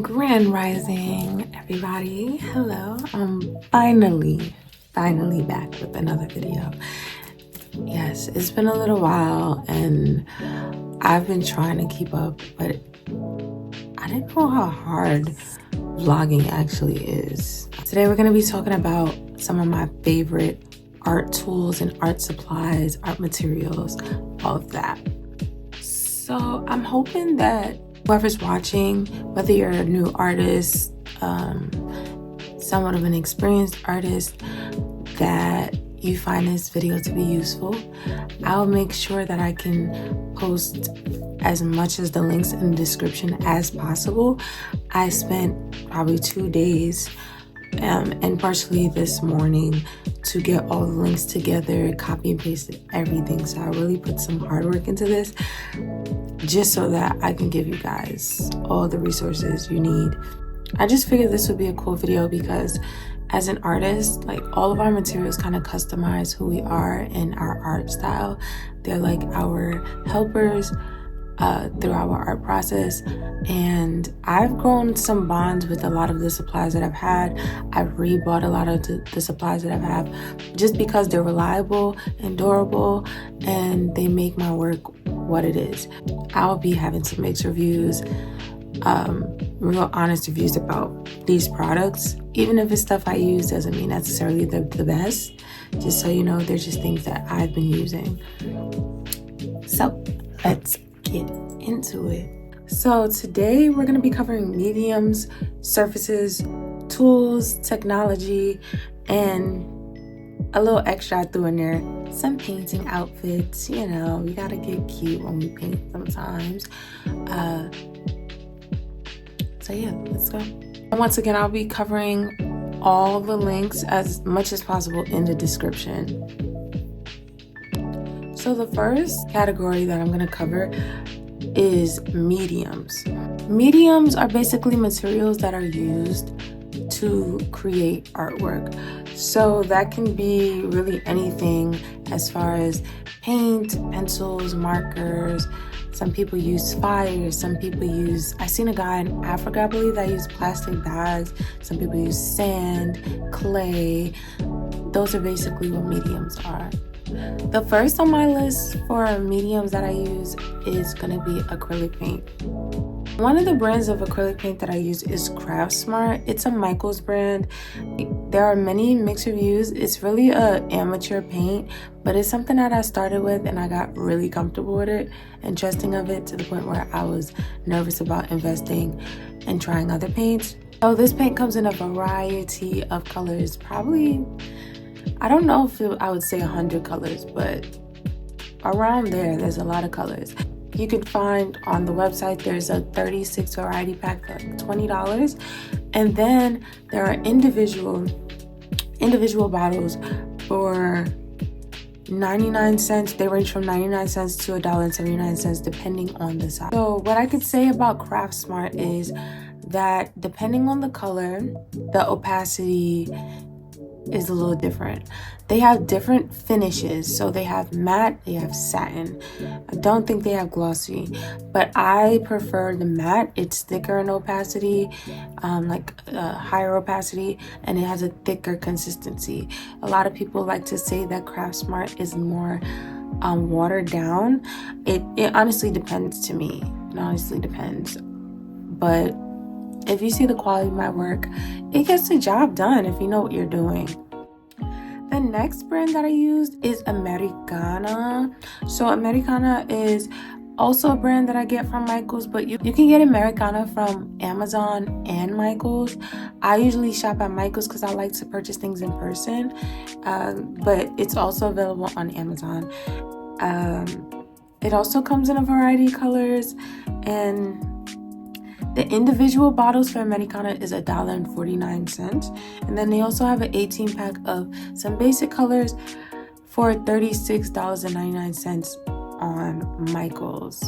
Grand Rising, everybody. Hello. I'm finally back with another video. Yes, it's been a little while and I've been trying to keep up, but I didn't know how hard vlogging actually is. Today we're going to be talking about some of my favorite art tools and art supplies, art materials, all of that. So I'm hoping that whoever's watching, whether you're a new artist, somewhat of an experienced artist, that you find this video to be useful. I'll make sure that I can post as much as the links in the description as possible. I spent probably 2 days and partially this morning to get all the links together, copy and pasted everything. So I really put some hard work into this just so that I can give you guys all the resources you need. I just figured this would be a cool video because as an artist, like, all of our materials kind of customize who we are and our art style. They're like our helpers through our art process, and I've grown some bonds with a lot of the supplies that I've had. I've rebought a lot of the supplies that I've had just because they're reliable and durable and they make my work what it is. I'll be having some mixed reviews, real honest reviews about these products. Even if it's stuff I use doesn't mean necessarily the best. Just so you know, they're just things that I've been using. So let's get into it. So today we're going to be covering mediums, surfaces, tools, technology, and a little extra I threw in there, some painting outfits. You know, we gotta get cute when we paint sometimes. So yeah, let's go. And once again, I'll be covering all the links as much as possible in the description. So the first category that I'm going to cover is mediums. Mediums are basically materials that are used to create artwork. So that can be really anything as far as paint, pencils, markers. Some people use fire, some people use, I seen a guy in Africa, I believe, that used plastic bags. Some people use sand, clay. Those are basically what mediums are. The first on my list for mediums that I use is gonna be acrylic paint. One of the brands of acrylic paint that I use is Craftsmart. It's a Michaels brand. There are many mixed reviews. It's really an amateur paint, but it's something that I started with and I got really comfortable with it and trusting of it to the point where I was nervous about investing and trying other paints. So this paint comes in a variety of colors, probably, I don't know if I would say 100 colors, but around there's a lot of colors. You can find on the website there's a 36 variety pack for like $20, and then there are individual bottles for 99 cents. They range from 99 cents to $1.79 depending on the size. So what I could say about Craftsmart is that depending on the color, the opacity is a little different. They have different finishes. So they have matte, they have satin. I don't think they have glossy, but I prefer the matte. It's thicker in opacity, higher opacity, and it has a thicker consistency. A lot of people like to say that Craftsmart is more watered down. It honestly depends to me. It honestly depends. But if you see the quality of my work, it gets the job done if you know what you're doing. The next brand that I used is Americana. So Americana is also a brand that I get from Michaels, but you can get Americana from Amazon and Michaels. I usually shop at Michaels because I like to purchase things in person, but it's also available on Amazon. It also comes in a variety of colors, and the individual bottles for Americana is $1.49, and then they also have an 18 pack of some basic colors for $36.99 on Michaels.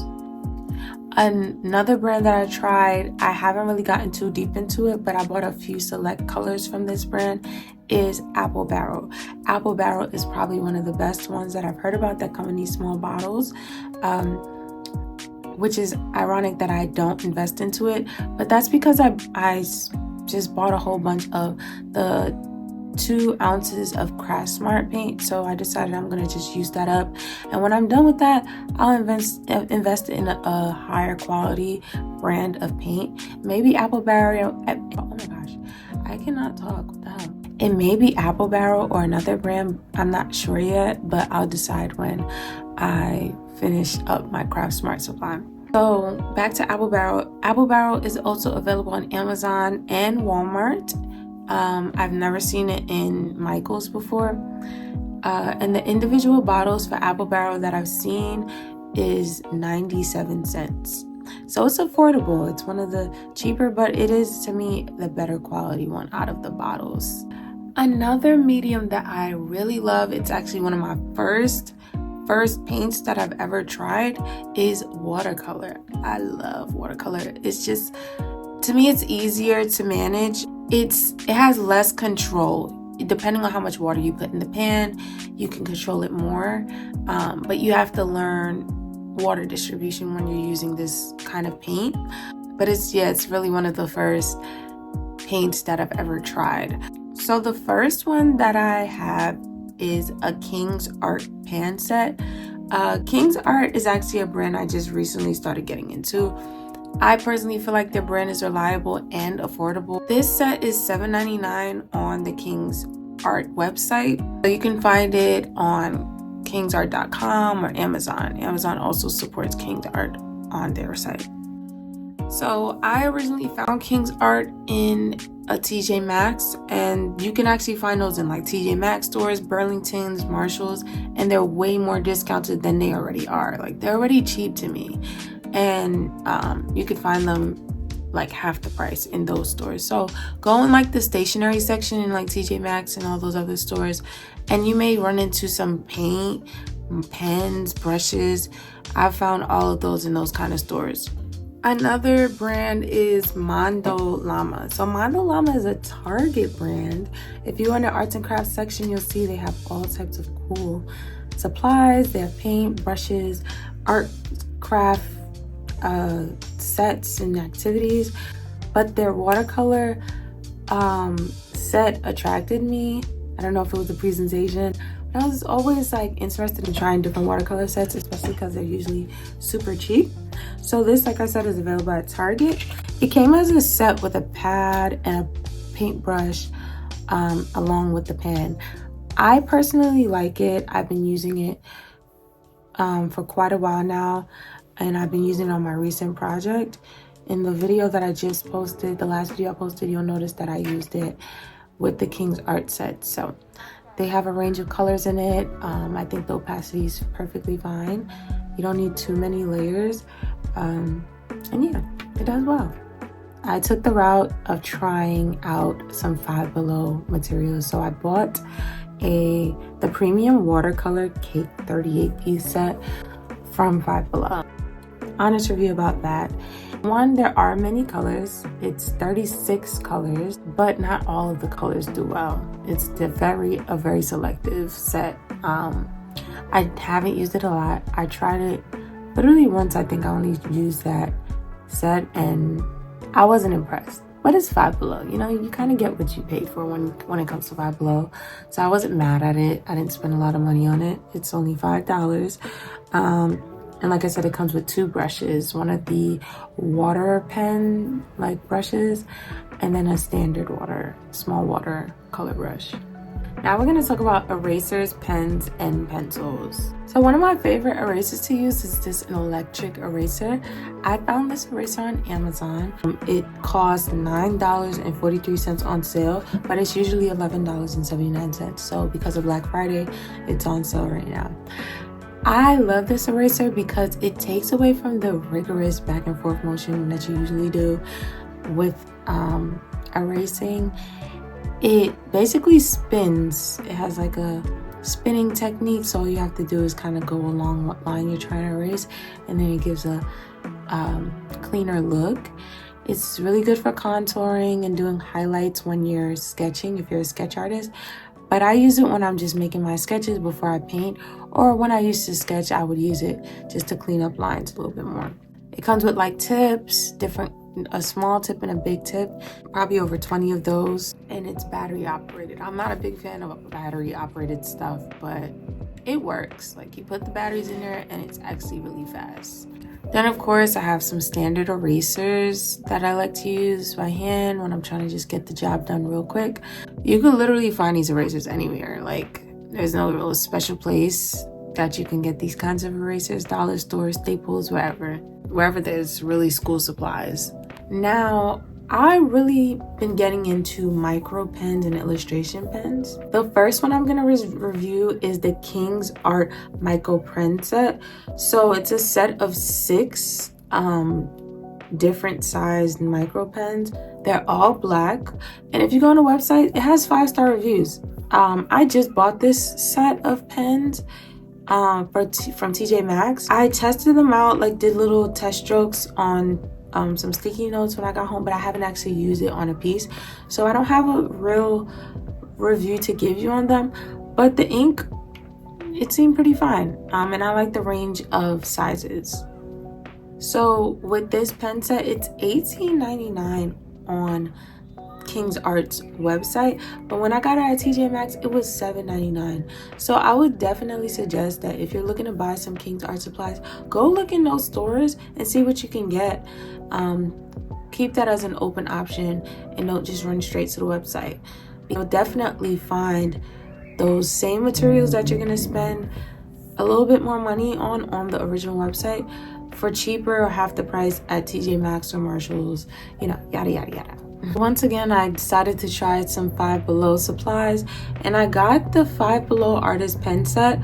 Another brand that I tried, I haven't really gotten too deep into it, but I bought a few select colors from this brand, is Apple Barrel. Apple Barrel is probably one of the best ones that I've heard about that come in these small bottles. which is ironic that I don't invest into it, but that's because I just bought a whole bunch of the 2 ounces of Craft Smart paint, so I decided I'm gonna just use that up, and when I'm done with that, I'll invest in a higher quality brand of paint. Maybe Apple Barrel. Oh my gosh, I cannot talk. What the hell? It may be Apple Barrel or another brand. I'm not sure yet, but I'll decide when I finish up my Craft Smart supply. So back to Apple Barrel. Apple Barrel is also available on Amazon and Walmart. I've never seen it in Michael's before. And the individual bottles for Apple Barrel that I've seen is 97 cents. So it's affordable. It's one of the cheaper, but it is, to me, the better quality one out of the bottles. Another medium that I really love, it's actually one of my first paints that I've ever tried, is watercolor. I love watercolor. It's just, to me, it's easier to manage. It has less control. Depending on how much water you put in the pan, you can control it more. But you have to learn water distribution when you're using this kind of paint. But it's really one of the first paints that I've ever tried. So the first one that I have is a KINGART pan set. KINGART is actually a brand I just recently started getting into. I personally feel like their brand is reliable and affordable. This set is $7.99 on the KINGART website. So you can find it on kingsart.com or Amazon. Amazon also supports KINGART on their site. So I originally found KINGART in a TJ Maxx, and you can actually find those in like TJ Maxx stores, Burlington's, Marshalls, and they're way more discounted than they already are. Like, they're already cheap to me, and you can find them like half the price in those stores. So go in like the stationery section in like TJ Maxx and all those other stores, and you may run into some paint, pens, brushes. I've found all of those in those kind of stores. Another brand is Mondo Llama. So Mondo Llama is a Target brand. If you go in the arts and crafts section, you'll see they have all types of cool supplies. They have paint, brushes, art, craft sets and activities. But their watercolor set attracted me. I don't know if it was the presentation. I was always like interested in trying different watercolor sets, especially because they're usually super cheap. So this, like I said, is available at Target. It came as a set with a pad and a paintbrush along with the pen. I personally like it. I've been using it for quite a while now, and I've been using it on my recent project. In the video that I just posted, the last video I posted, you'll notice that I used it with the KINGART set. So they have a range of colors in it. I think the opacity is perfectly fine. You don't need too many layers. And yeah, it does well. I took the route of trying out some Five Below materials. So I bought the premium watercolor cake 38-piece set from Five Below. Honest review about that. One, there are many colors. It's 36 colors, but not all of the colors do well. It's a very selective set. I haven't used it a lot. I tried it literally once. I think I only used that set and I wasn't impressed. But it's Five Below. You know, you kind of get what you paid for when it comes to Five Below. So I wasn't mad at it. I didn't spend a lot of money on it. It's only $5. And like I said, it comes with 2 brushes, one of the water pen like brushes, and then a standard small water color brush. Now we're gonna talk about erasers, pens, and pencils. So one of my favorite erasers to use is an electric eraser. I found this eraser on Amazon. It costs $9.43 on sale, but it's usually $11.79. So because of Black Friday, it's on sale right now. I love this eraser because it takes away from the rigorous back and forth motion that you usually do with erasing. It basically spins. It has like a spinning technique, so all you have to do is kind of go along what line you're trying to erase, and then it gives a cleaner look. It's really good for contouring and doing highlights when you're sketching, if you're a sketch artist. But I use it when I'm just making my sketches before I paint, or when I used to sketch, I would use it just to clean up lines a little bit more. It comes with like tips, a small tip and a big tip, probably over 20 of those, and it's battery operated. I'm not a big fan of battery operated stuff, but it works. Like, you put the batteries in there and it's actually really fast. Then of course I have some standard erasers that I like to use by hand when I'm trying to just get the job done real quick. You can literally find these erasers anywhere. Like, there's no real special place that you can get these kinds of erasers. Dollar stores, Staples, wherever there's really school supplies. Now, I really been getting into micro pens and illustration pens. The first one I'm gonna review is the KINGART micro pen set. So it's a set of 6 different sized micro pens. They're all black, and if you go on the website, it has 5-star reviews. I just bought this set of pens from TJ Maxx. I tested them out, like did little test strokes on some sticky notes when I got home, but I haven't actually used it on a piece, so I don't have a real review to give you on them. But the ink, it seemed pretty fine, and I like the range of sizes. So with this pen set, it's $18.99 on KINGART's website, but when I got it at TJ Maxx, it was $7.99. So I would definitely suggest that if you're looking to buy some KINGART supplies, go look in those stores and see what you can get. Keep that as an open option and don't just run straight to the website. You'll definitely find those same materials that you're gonna spend a little bit more money on the original website for cheaper or half the price at TJ Maxx or Marshalls, you know, yada yada yada. Once again, I decided to try some Five Below supplies, and I got the Five Below artist pen set.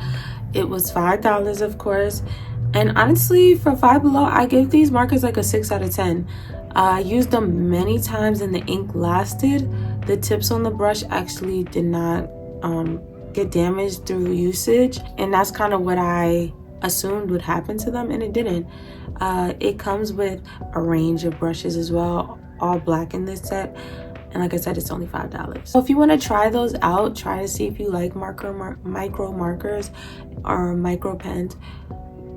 It was $5, of course, and honestly, for Five Below, I give these markers like a 6 out of 10. I used them many times and the ink lasted. The tips on the brush actually did not get damaged through usage, and that's kind of what I assumed would happen to them, and it didn't. It comes with a range of brushes as well, all black in this set, and like I said, it's only $5. So if you want to try those out, try to see if you like micro markers or micro pens,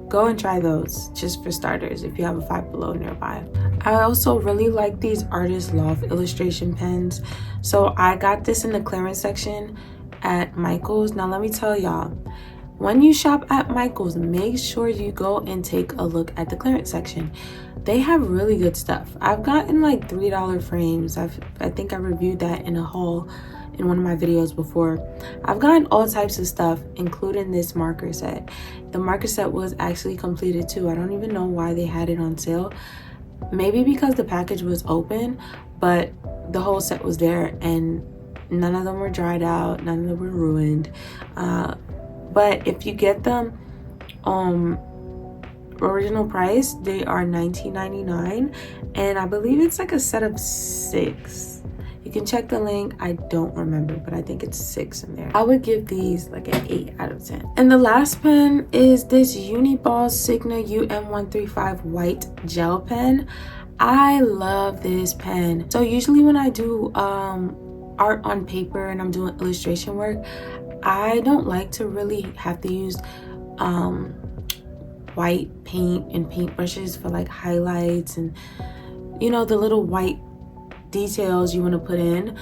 go and try those just for starters if you have a Five Below nearby. I also really like these Artist Loft illustration pens, so I got this in the clearance section at Michael's. Now let me tell y'all, when you shop at Michael's, make sure you go and take a look at the clearance section. They have really good stuff. I've gotten like $3 frames. I think I reviewed that in a haul in one of my videos before. I've gotten all types of stuff, including this marker set. The marker set was actually completed too. I don't even know why they had it on sale. Maybe because the package was open, but the whole set was there and none of them were dried out, none of them were ruined. But if you get them original price, they are $19.99, and I believe it's like a set of 6. You can check the link. I don't remember, but I think it's 6 in there. I would give these like an 8 out of 10. And the last pen is this Uniball Sigma UM135 white gel pen. I love this pen. So usually when I do art on paper and I'm doing illustration work, I don't like to really have to use white paint and paintbrushes for like highlights and, you know, the little white details you want to put in.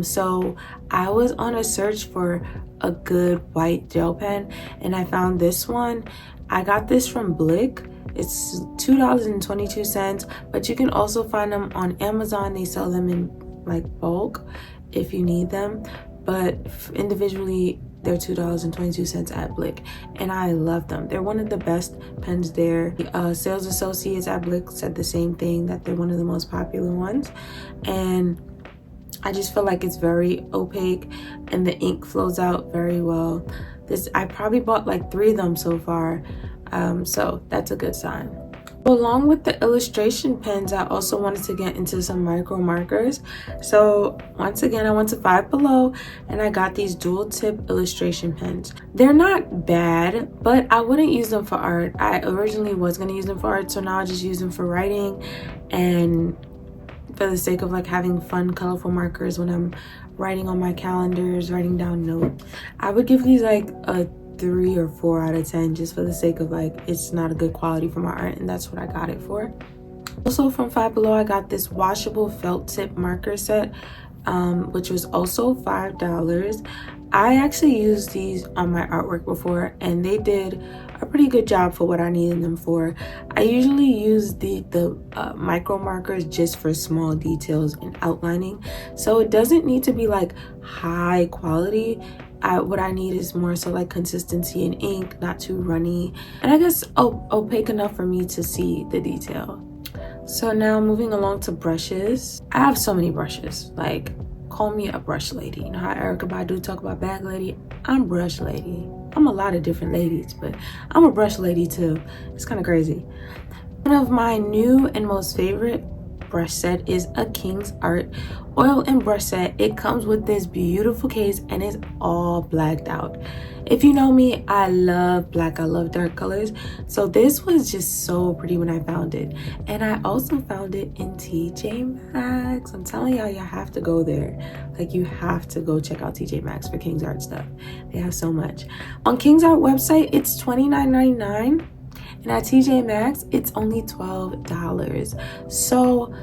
So I was on a search for a good white gel pen, and I found this one. I got this from Blick. It's $2.22, but you can also find them on Amazon. They sell them in like bulk if you need them, but individually they're $2.22 at Blick, and I love them. They're one of the best pens there. Sales associates at Blick said the same thing, that they're one of the most popular ones, and I just feel like it's very opaque and the ink flows out very well. I probably bought like 3 of them so far, so that's a good sign. Along with the illustration pens, I also wanted to get into some micro markers. So once again, I went to Five Below and I got these dual tip illustration pens. They're not bad, but I wouldn't use them for art. I originally was going to use them for art, so now I just use them for writing and for the sake of like having fun, colorful markers when I'm writing on my calendars, writing down notes. I would give these like a 3 or 4 out of 10 just for the sake of like it's not a good quality for my art, and that's what I got it for. Also from Five Below, I got this washable felt tip marker set, which was also $5. I actually used these on my artwork before, and they did a pretty good job for what I needed them for. I usually use the micro markers just for small details and outlining, so it doesn't need to be like high quality. What I need is more so like consistency in ink, not too runny, and I guess opaque enough for me to see the detail. So now moving along to brushes. I have so many brushes, like call me a brush lady. You know how Erykah Badu talk about bag lady? I'm brush lady. I'm a lot of different ladies, but I'm a brush lady too. It's kind of crazy. One of my new and most favorite brush set is a KINGART oil and brush set. It comes with this beautiful case and it's all blacked out. If you know me, I love black, I love dark colors, so this was just so pretty when I found it. And I also found it in TJ Maxx. I'm telling y'all, you have to go there. Like, you have to go check out TJ Maxx for KINGART stuff. They have so much. On KINGART website, it's $29.99. and at TJ Maxx it's only $12. So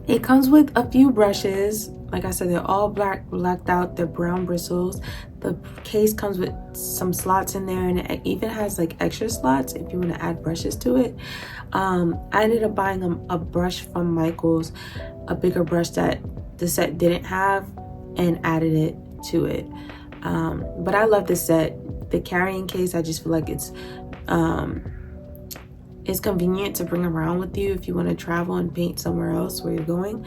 it comes with a few brushes. Like I said, they're all blacked out, they're brown bristles. The case comes with some slots in there, and it even has like extra slots if you want to add brushes to it. I ended up buying a brush from Michaels, a bigger brush that the set didn't have, and added it to it. But I love this set. The carrying case, I just feel like it's convenient to bring around with you if you want to travel and paint somewhere else where you're going.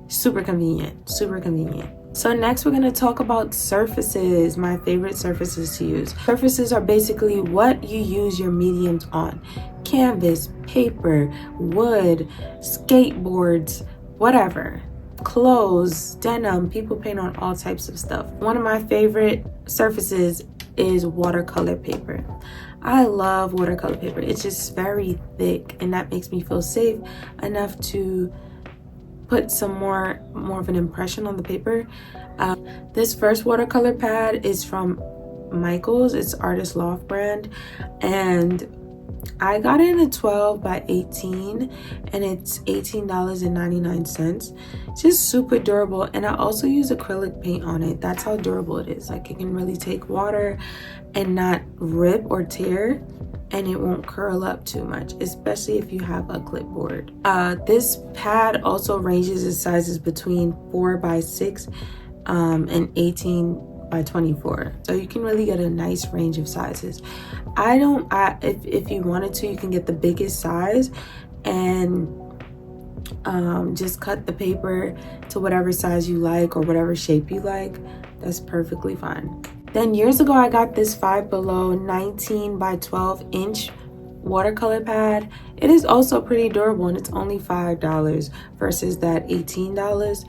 Super convenient, super convenient. So next we're going to talk about surfaces, my favorite surfaces to use. Surfaces are basically what you use your mediums on. Canvas, paper, wood, skateboards, whatever. Clothes, denim, people paint on all types of stuff. One of my favorite surfaces is watercolor paper. I love watercolor paper. It's just very thick, and that makes me feel safe enough to put some more of an impression on the paper. This first watercolor pad is from Michaels. It's Artist Loft brand, and I got it in a 12 by 18 and it's $18.99. Just super durable, and I also use acrylic paint on it. That's how durable it is. Like, it can really take water and not rip or tear, and it won't curl up too much, especially if you have a clipboard. This pad also ranges in sizes between 4 by 6 and 18 by 24, so you can really get a nice range of sizes. If you wanted to, you can get the biggest size and just cut the paper to whatever size you like or whatever shape you like. That's perfectly fine. Then years ago, I got this Five Below 19 by 12 inch watercolor pad. It is also pretty durable, and it's only $5 versus that $18.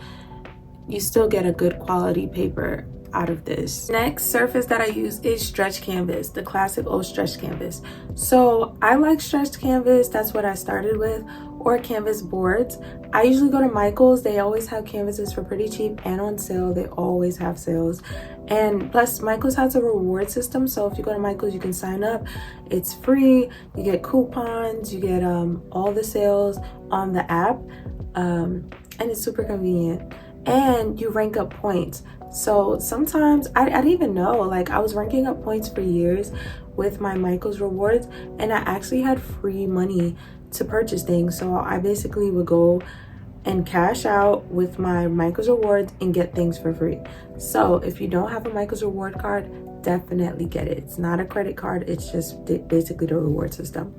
You still get a good quality paper out of this. Next surface that I use is stretch canvas, the classic old stretch canvas. So I like stretched canvas. That's what I started with, or canvas boards. I usually go to Michaels. They always have canvases for pretty cheap and on sale. They always have sales. And plus, Michaels has a reward system, so if you go to Michaels, you can sign up. It's free. You get coupons. You get all the sales on the app, and it's super convenient. And you rank up points. So sometimes I didn't even know, like, I was ranking up points for years with my Michaels rewards, and I actually had free money to purchase things. So I basically would go and cash out with my Michaels rewards and get things for free. So if you don't have a Michaels reward card, definitely get it. It's not a credit card, it's just basically the reward system.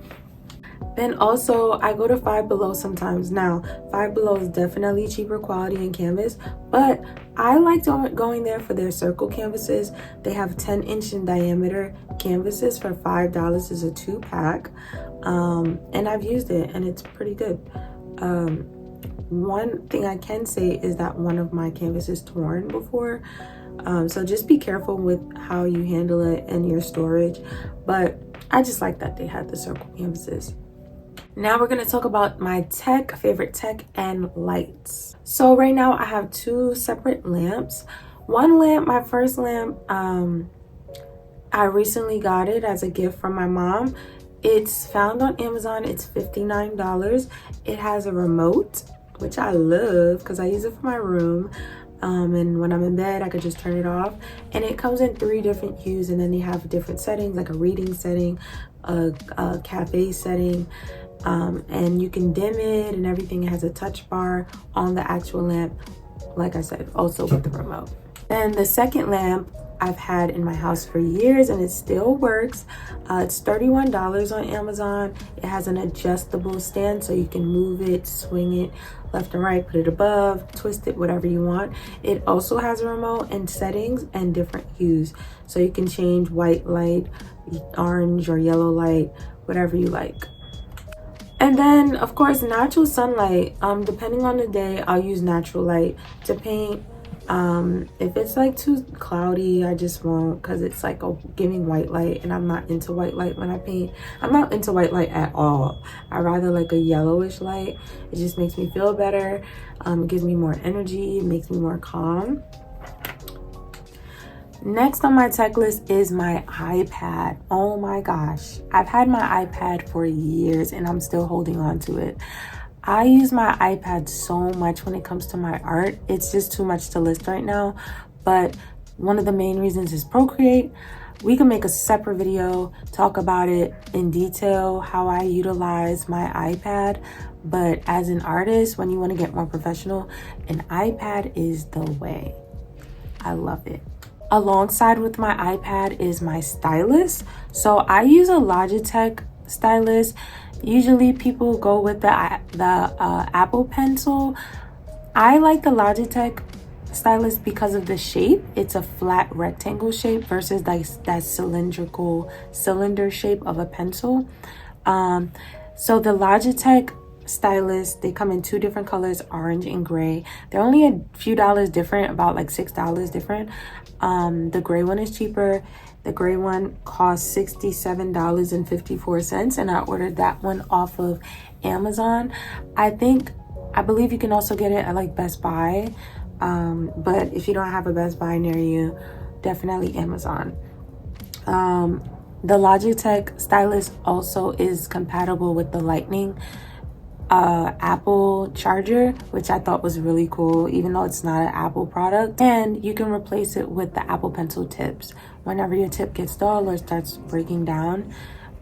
Then also, I go to Five Below sometimes. Now, Five Below is definitely cheaper quality in canvas, but I like going there for their circle canvases. They have 10-inch in diameter canvases for $5 is a 2-pack, and I've used it, and it's pretty good. One thing I can say is that one of my canvases torn before, so just be careful with how you handle it and your storage, but I just like that they had the circle canvases. Now we're going to talk about my favorite tech and lights. So right now I have 2 separate lamps. One lamp, my first lamp, I recently got it as a gift from my mom. It's found on Amazon. It's $59. It has a remote, which I love because I use it for my room. And when I'm in bed, I could just turn it off. And it comes in 3 different hues, and then they have different settings, like a reading setting, a cafe setting, and you can dim it and everything. It has a touch bar on the actual lamp, like I said, also with the remote. And the second lamp I've had in my house for years, and it still works. It's $31 on Amazon. It has an adjustable stand, so you can move it, swing it left and right, put it above, twist it, whatever you want. It also has a remote and settings and different hues, so you can change white light, orange or yellow light, whatever you like. And then of course, natural sunlight. Depending on the day, I'll use natural light to paint. If it's like too cloudy, I just won't, because it's like giving white light, and I'm not into white light when I paint. I'm not into white light at all. I rather like a yellowish light. It just makes me feel better. It gives me more energy, it makes me more calm. Next on my tech list is my iPad. Oh my gosh, I've had my iPad for years and I'm still holding on to it. I use my iPad so much when it comes to my art. It's just too much to list right now, but one of the main reasons is Procreate. We can make a separate video, talk about it in detail, how I utilize my iPad. But as an artist, when you want to get more professional, an iPad is the way. I love it. Alongside with my iPad is my stylus. So I use a Logitech stylus. Usually people go with the Apple Pencil. I like the Logitech stylus because of the shape. It's a flat rectangle shape versus like that cylinder shape of a pencil. So the Logitech stylus, they come in 2 different colors, orange and gray. They're only a few dollars different, about like $6 different. The gray one is cheaper. The gray one costs $67.54, and I ordered that one off of Amazon. I believe you can also get it at like Best Buy, but if you don't have a Best Buy near you, definitely Amazon. The Logitech stylus also is compatible with the Lightning Apple charger, which I thought was really cool, even though it's not an Apple product. And you can replace it with the Apple Pencil tips. Whenever your tip gets dull or starts breaking down,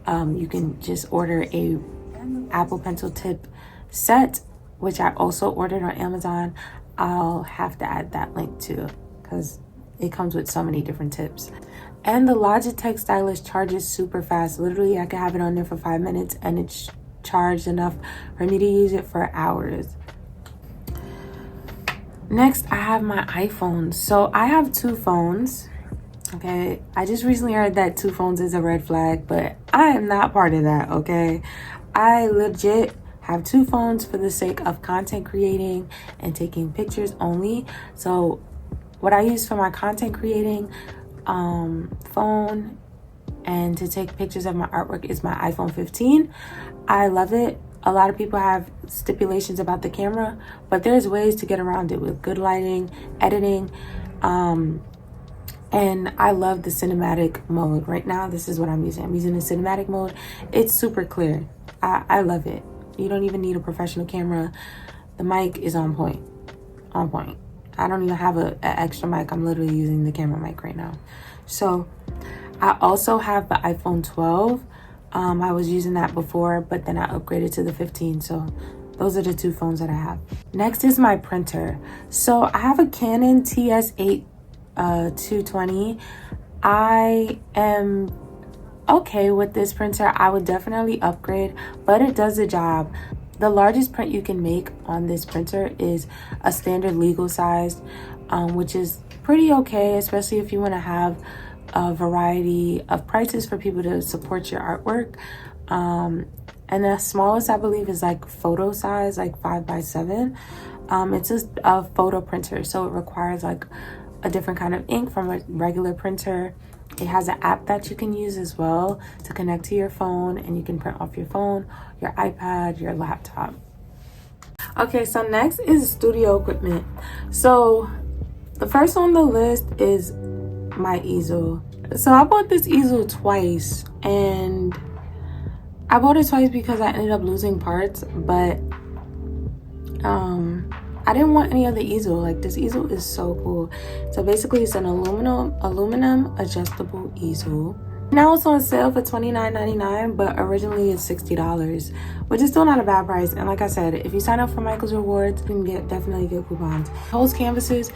you can just order a Apple Pencil tip set, which I also ordered on Amazon. I'll have to add that link too, because it comes with so many different tips. And the Logitech stylus charges super fast. Literally, I can have it on there for 5 minutes and it's charged enough for me to use it for hours. Next, I have my iPhone. So I have 2 phones. Okay, I just recently heard that 2 phones is a red flag, but I am not part of that. Okay, I legit have 2 phones for the sake of content creating and taking pictures only. So what I use for my content creating phone and to take pictures of my artwork is my iPhone 15. I love it. A lot of people have stipulations about the camera, but there's ways to get around it with good lighting, editing, and I love the cinematic mode. Right now, this is what I'm using. I'm using the cinematic mode. It's super clear. I love it. You don't even need a professional camera. The mic is on point. On point. I don't even have an extra mic. I'm literally using the camera mic right now. So I also have the iPhone 12. I was using that before, but then I upgraded to the 15. So those are the 2 phones that I have. Next is my printer. So I have a Canon TS8 220. I am okay with this printer. I would definitely upgrade, but it does the job. The largest print you can make on this printer is a standard legal size, which is pretty okay, especially if you want to have a variety of prices for people to support your artwork. And the smallest I believe is like photo size, like 5x7. It's just a photo printer, so it requires like a different kind of ink from a regular printer. It has an app that you can use as well to connect to your phone, and you can print off your phone, your iPad, your laptop. Okay, so next is studio equipment. So the first on the list is my easel. So I bought this easel twice, and I bought it twice because I ended up losing parts, but I didn't want any other easel. Like, this easel is so cool. So basically it's an aluminum adjustable easel. Now it's on sale for $29.99, but originally it's $60, which is still not a bad price. And like I said, if you sign up for Michael's Rewards, you can definitely get coupons. It holds canvases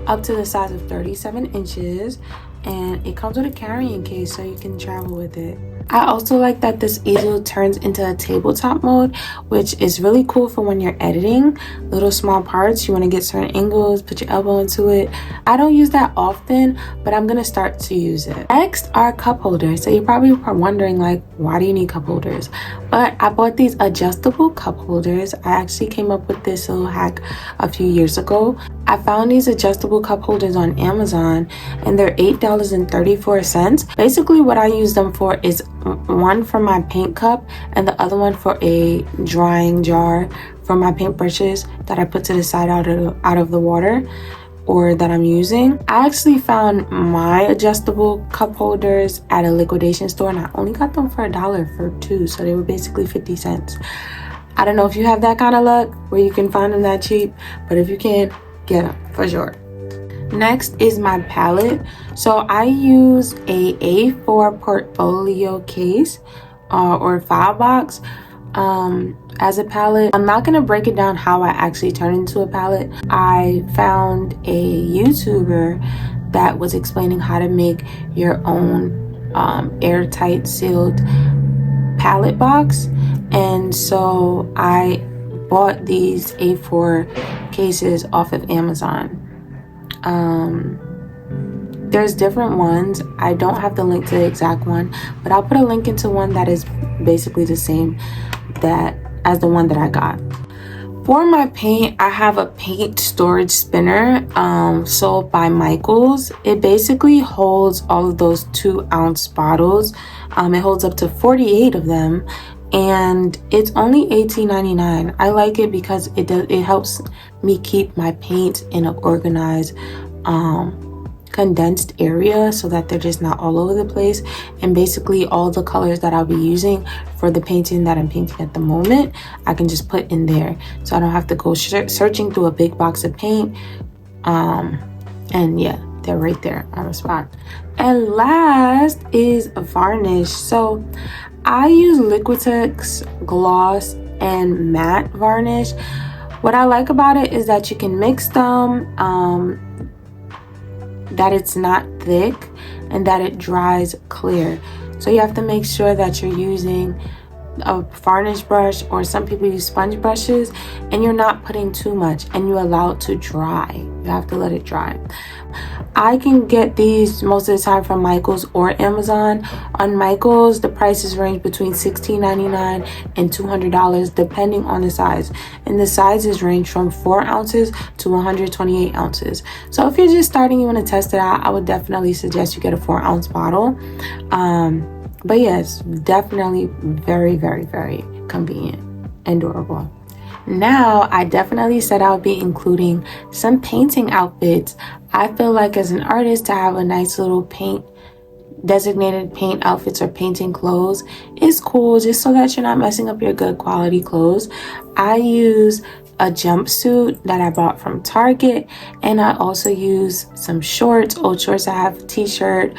up to the size of 37 inches, and it comes with a carrying case so you can travel with it. I also like that this easel turns into a tabletop mode, which is really cool for when you're editing little small parts. You want to get certain angles, put your elbow into it. I don't use that often, but I'm gonna start to use it. Next are cup holders. So you're probably wondering, like, why do you need cup holders? But I bought these adjustable cup holders. I actually came up with this little hack a few years ago. I found these adjustable cup holders on Amazon, and they're $8.34. Basically what I use them for is one for my paint cup and the other one for a drying jar for my paint brushes that I put to the side out of the water, or that I'm using. I actually found my adjustable cup holders at a liquidation store, and I only got them for $1 for two, so they were basically 50 cents. I don't know if you have that kind of luck where you can find them that cheap, but if you can, get them for sure. Next is my palette. So I use a A4 portfolio case or file box as a palette. I'm not gonna break it down how I actually turn into a palette. I found a YouTuber that was explaining how to make your own airtight sealed palette box, and so I bought these A4 cases off of Amazon. There's different ones. I don't have the link to the exact one, but I'll put a link into one that is basically the same as the one that I got. For my paint, I have a paint storage spinner sold by Michaels. It basically holds all of those 2-ounce bottles. It holds up to 48 of them, and it's only $18.99. I like it because it helps me keep my paints in an organized condensed area so that they're just not all over the place. And basically all the colors that I'll be using for the painting that I'm painting at the moment, I can just put in there, so I don't have to go searching through a big box of paint. And yeah, they're right there on the spot. And last is varnish. So I use Liquitex gloss and matte varnish. What I like about it is that you can mix them, that it's not thick, and that it dries clear. So you have to make sure that you're using a varnish brush, or some people use sponge brushes, and you're not putting too much, and you allow it to dry. You have to let it dry. I can get these most of the time from Michaels or Amazon. On Michaels, the prices range between $16.99 and $200 depending on the size, and the sizes range from 4 ounces to 128 ounces. So if you're just starting, you want to test it out, I would definitely suggest you get a 4-ounce bottle. But yes, definitely very, very, very convenient and durable. Now, I definitely said I'll be including some painting outfits. I feel like as an artist, to have a nice little designated paint outfits or painting clothes is cool, just so that you're not messing up your good quality clothes. I use a jumpsuit that I bought from Target, and I also use some shorts, old shorts. I have a t-shirt,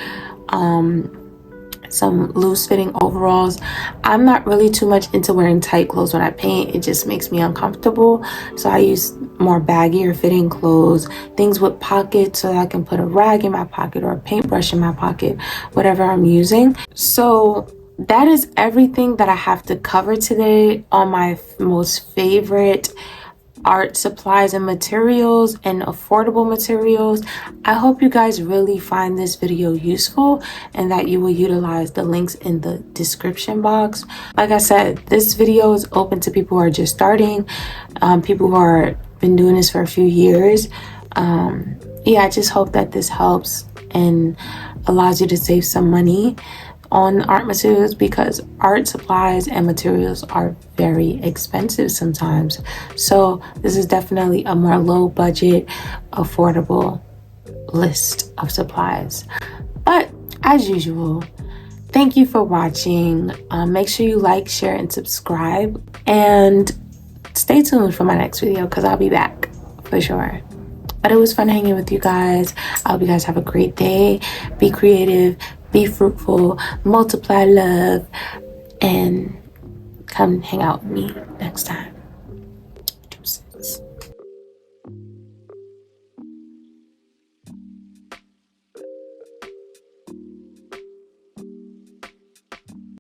some loose fitting overalls. I'm not really too much into wearing tight clothes when I paint. It just makes me uncomfortable. So I use more baggier fitting clothes, things with pockets so that I can put a rag in my pocket or a paintbrush in my pocket, whatever I'm using. So that is everything that I have to cover today on my most favorite art supplies and materials and affordable materials. I hope you guys really find this video useful and that you will utilize the links in the description box. Like I said, this video is open to people who are just starting, people who are been doing this for a few years. Yeah, I just hope that this helps and allows you to save some money on art materials, because art supplies and materials are very expensive sometimes. So this is definitely a more low budget, affordable list of supplies. But I as usual, thank you for watching. Make sure you like, share, and subscribe. And stay tuned for my next video because I'll be back for sure. But it was fun hanging with you guys. I hope you guys have a great day. Be creative, be fruitful, multiply love, and come hang out with me next time.